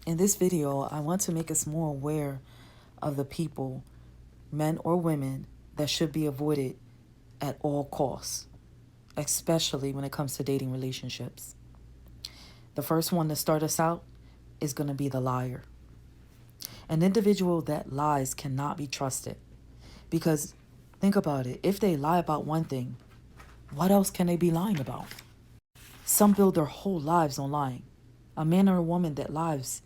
In this video, I want to make us more aware of the people, men or women, that should be avoided at all costs, especially when it comes to dating relationships. The first one to start us out is going to be the liar. An individual that lies cannot be trusted because think about it. If they lie about one thing, what else can they be lying about? Some build their whole lives on lying. A man or a woman that lies,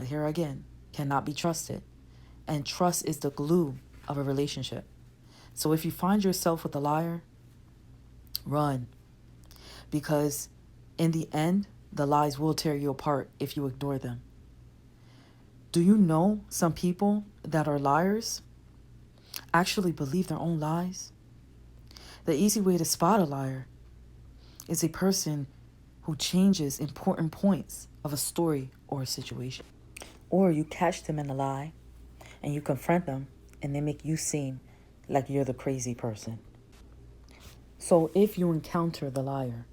here again, cannot be trusted. And trust is the glue of a relationship. So if you find yourself with a liar, run. Because in the end, the lies will tear you apart if you ignore them. Do you know some people that are liars actually believe their own lies? The easy way to spot a liar is a person who changes important points of a story or a situation. Or you catch them in a lie and you confront them and they make you seem like you're the crazy person. So if you encounter the liar,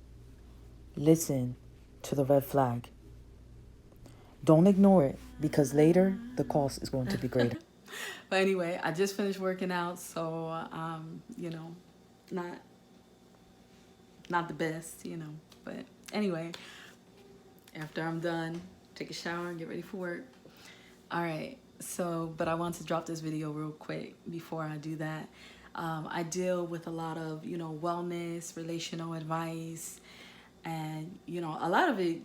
listen to the red flag. Don't ignore it because later the cost is going to be greater. But anyway, I just finished working out, so not the best, But anyway, after I'm done, take a shower and get ready for work. All right. So, but I want to drop this video real quick before I do that. I deal with a lot of, wellness, relational advice, and, a lot of it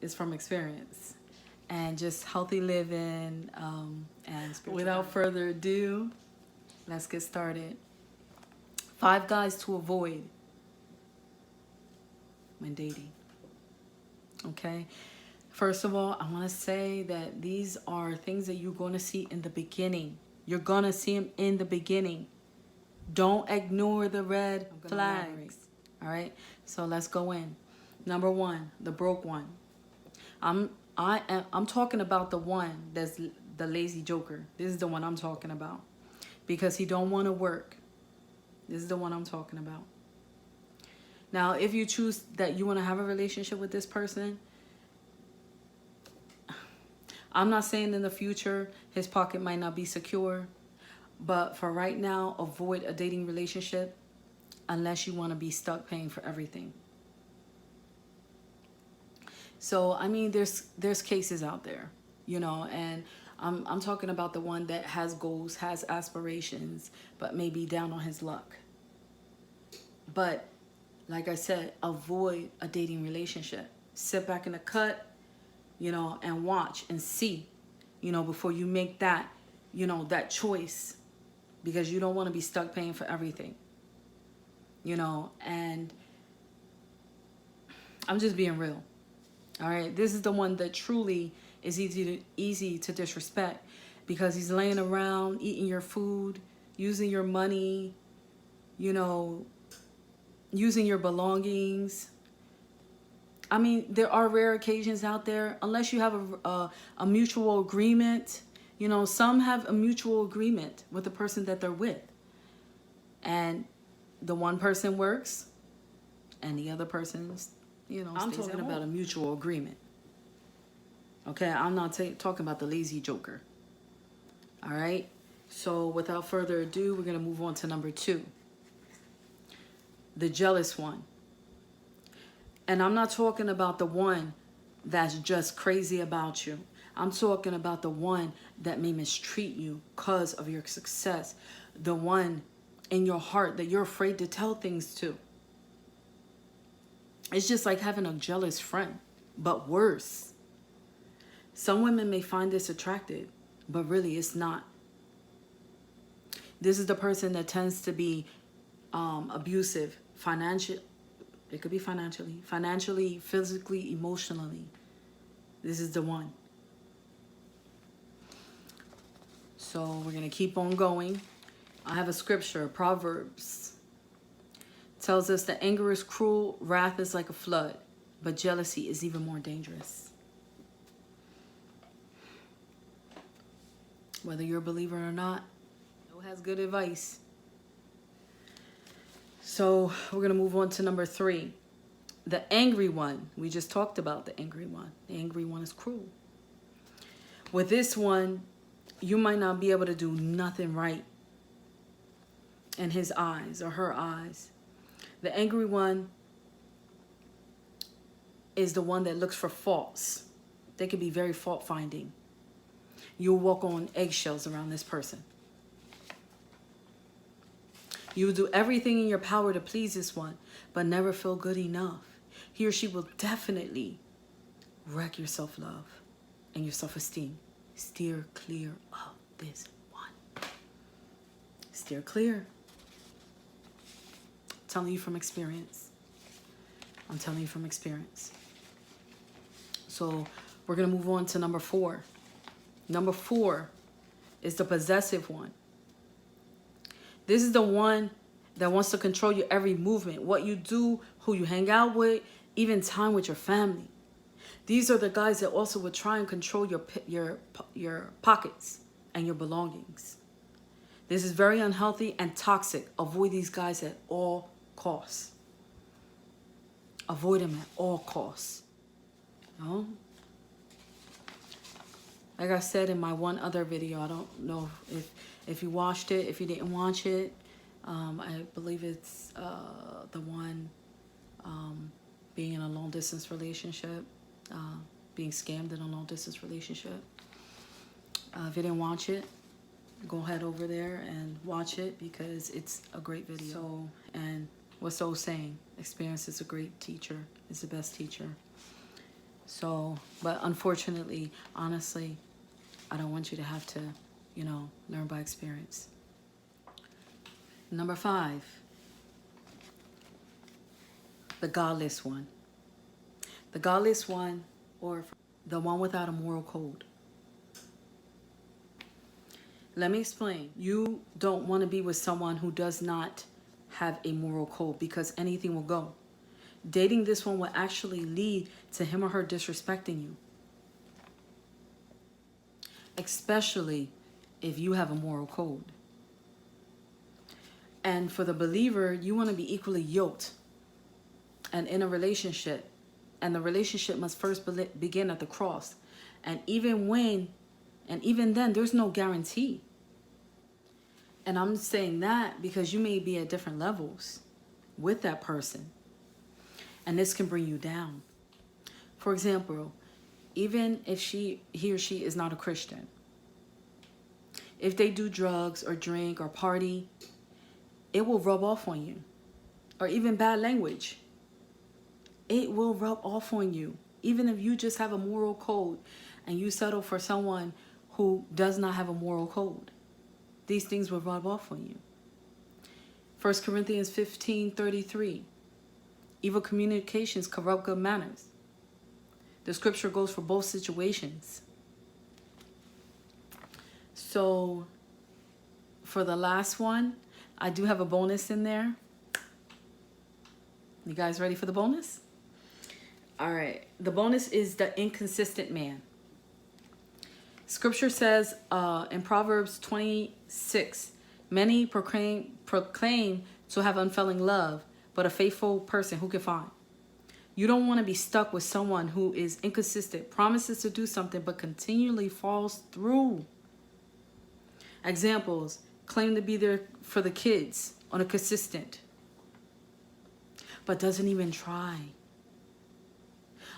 is from experience and just healthy living. And without further ado, let's get started. 5 guys to avoid when dating. Okay. First of all, I want to say that these are things that you're going to see in the beginning. You're going to see them in the beginning. Don't ignore the red flags. All right. So let's go in. Number 1, the broke one. I'm talking about the one that's the lazy joker. This is the one I'm talking about. Because he don't want to work. This is the one I'm talking about. Now, if you choose that you want to have a relationship with this person, I'm not saying in the future his pocket might not be secure, but for right now, avoid a dating relationship unless you want to be stuck paying for everything. So, I mean, there's cases out there, and I'm talking about the one that has goals, has aspirations, but may be down on his luck. But like I said, avoid a dating relationship. Sit back in the cut, and watch and see, before you make that, that choice, because you don't want to be stuck paying for everything, and I'm just being real. All right. This is the one that truly is easy to disrespect because he's laying around, eating your food, using your money, using your belongings. I mean, there are rare occasions out there, unless you have a mutual agreement. Some have a mutual agreement with the person that they're with. And the one person works and the other person's, I'm talking about a mutual agreement. Okay, I'm not talking about the lazy joker. All right? So without further ado, we're going to move on to number 2. The jealous one. And I'm not talking about the one that's just crazy about you. I'm talking about the one that may mistreat you because of your success. The one in your heart that you're afraid to tell things to. It's just like having a jealous friend, but worse. Some women may find this attractive, but really it's not. This is the person that tends to be abusive, it could be financially, physically, emotionally. This is the one. So we're going to keep on going. I have a scripture, Proverbs. Tells us that anger is cruel, wrath is like a flood, but jealousy is even more dangerous. Whether you're a believer or not, it has good advice. So we're going to move on to number 3. The angry one. We just talked about the angry one. The angry one is cruel. With this one, you might not be able to do nothing right in his eyes or her eyes. The angry one is the one that looks for faults. They can be very fault-finding. You'll walk on eggshells around this person. You will do everything in your power to please this one, but never feel good enough. He or she will definitely wreck your self-love and your self-esteem. Steer clear of this one. Steer clear. I'm telling you from experience. I'm telling you from experience. So we're going to move on to number 4. Number 4 is the possessive one. This is the one that wants to control your every movement, what you do, who you hang out with, even time with your family. These are the guys that also would try and control your pockets and your belongings. This is very unhealthy and toxic. Avoid these guys at all costs. Avoid them at all costs. You know? Like I said in my one other video, I don't know if you watched it. If you didn't watch it, I believe it's the one being in a long distance relationship, being scammed in a long distance relationship. If you didn't watch it, go ahead over there and watch it because it's a great video. So, and what's the old saying? Experience is a great teacher. It's the best teacher. So, but unfortunately, honestly, I don't want you to have to, you know, learn by experience. Number 5, the godless one. The godless one, or the one without a moral code. Let me explain. You don't want to be with someone who does not have a moral code because anything will go. Dating this one will actually lead to him or her disrespecting you. Especially if you have a moral code. And for the believer, you want to be equally yoked and in a relationship. And the relationship must first begin at the cross. And even then, there's no guarantee. And I'm saying that because you may be at different levels with that person. And this can bring you down. For example, even if he or she is not a Christian, if they do drugs or drink or party, it will rub off on you. Or even bad language. It will rub off on you. Even if you just have a moral code and you settle for someone who does not have a moral code, these things will rub off on you. 1 Corinthians 15:33. Evil communications corrupt good manners. The scripture goes for both situations. So for the last one, I do have a bonus in there. You guys ready for the bonus? All right. The bonus is the inconsistent man. Scripture says in Proverbs 26, many proclaim to have unfailing love, but a faithful person who can find. You don't want to be stuck with someone who is inconsistent, promises to do something, but continually falls through. Examples, claim to be there for the kids on a consistent, but doesn't even try.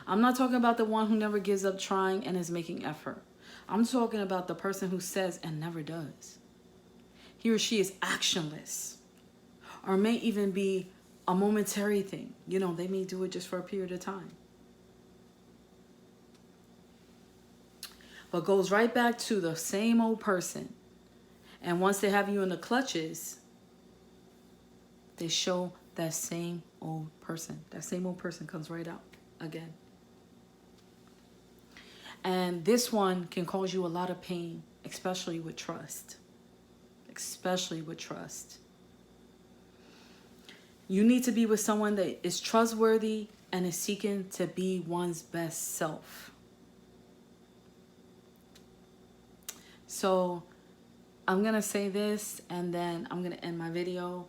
I'm not talking about the one who never gives up trying and is making effort. I'm talking about the person who says and never does. He or she is actionless, or may even be a momentary thing. You know, they may do it just for a period of time. But goes right back to the same old person. And once they have you in the clutches, they show that same old person. That same old person comes right out again. And this one can cause you a lot of pain, especially with trust. Especially with trust. You need to be with someone that is trustworthy and is seeking to be one's best self. So I'm going to say this and then I'm going to end my video.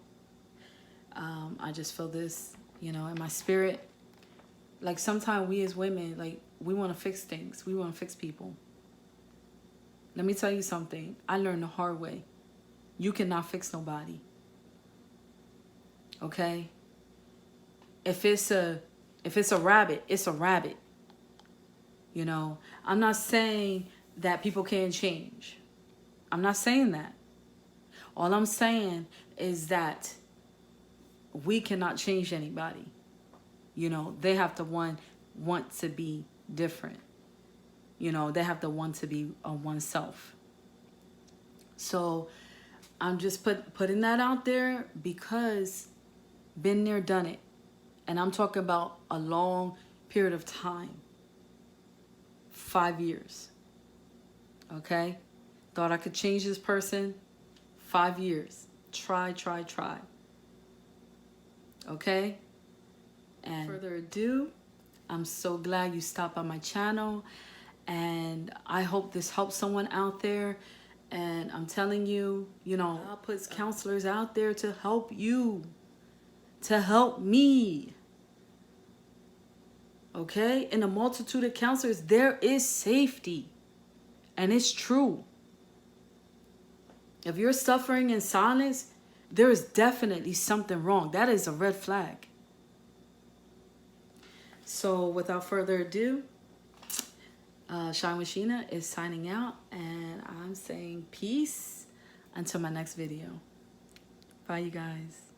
I just feel this, you know, in my spirit. Like sometimes we as women, like we want to fix things. We want to fix people. Let me tell you something. I learned the hard way. You cannot fix nobody. Okay? If it's a rabbit, it's a rabbit. You know, I'm not saying that people can't change. I'm not saying that. All I'm saying is that we cannot change anybody. You know, they have to want to be different. You know, they have to want to be oneself. So I'm just putting that out there because been there, done it. And I'm talking about a long period of time. 5 years. Okay? Thought I could change this person. 5 years. Try. Okay? And further ado, I'm so glad you stopped by my channel. And I hope this helps someone out there. And I'm telling you, you know, I'll put counselors out there to help you. To help me. Okay? In a multitude of counselors, there is safety. And it's true. If you're suffering in silence, there is definitely something wrong. That is a red flag. So without further ado, Shine with Sheena is signing out. And I'm saying peace until my next video. Bye, you guys.